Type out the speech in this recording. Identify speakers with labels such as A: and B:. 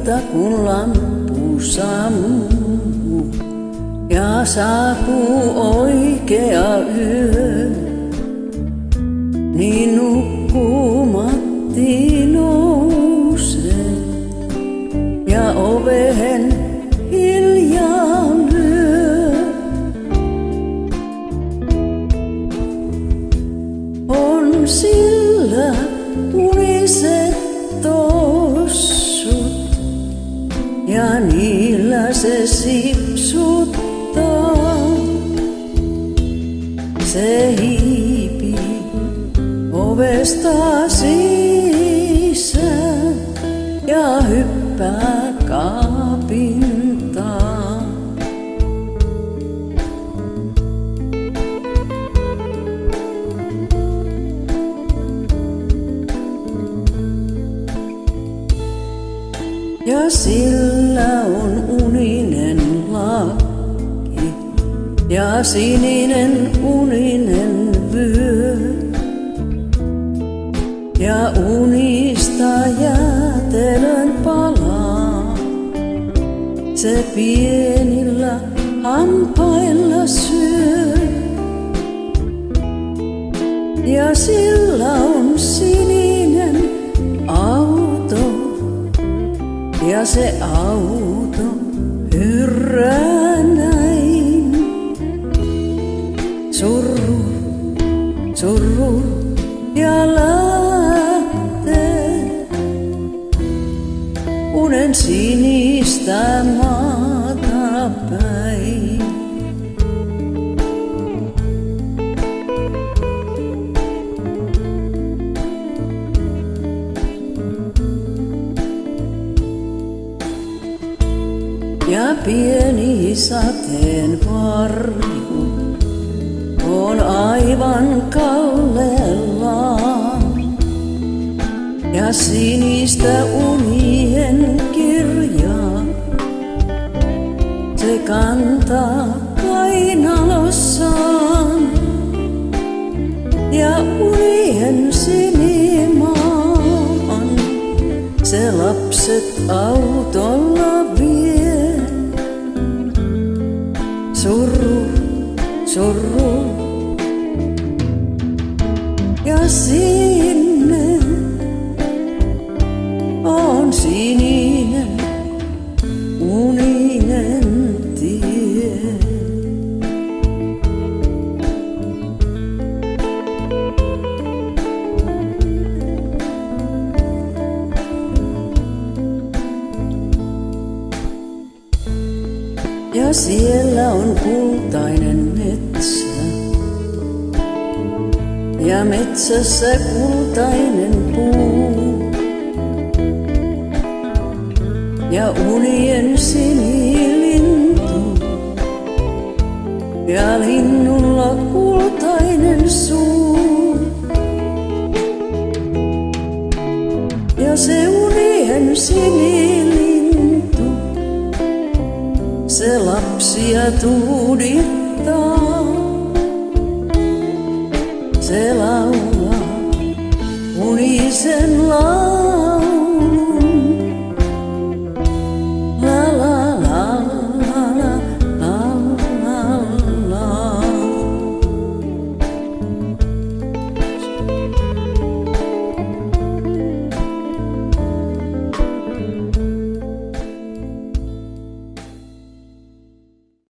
A: Mutta kun lamppu sammuu ja saapuu oikea yö, niin nukkumatti nousee ja oveen hiljaa lyö. On sillä uniset tossut ja niillä se sipsuttaa. Se hiipii ovesta sisään ja hyppää kaapin taa. Ja sillä on uninen lakki ja sininen uninen vyö. Ja unista jäätelön palaa, se pienillä hampailla syö. Ja sillä on sininen auto, ja se auto hyrrää näin. Surru, surru ja lähtee unen sinistä maata päin. Ja pieni sateenvarju on aivan kallellaan, ja sinistä unien kirjaa se kantaa kainalossaan. Ja unien sinimaan se lapset autolla vie. Surru, surru ja sinne on sininen uninen tie. Ja siellä on kultainen metsä, ja metsässä kultainen puu. Ja unien sinilintu, ja linnulla kultainen suu. Ja se unien sinilintu, se lapsia tuudittaa.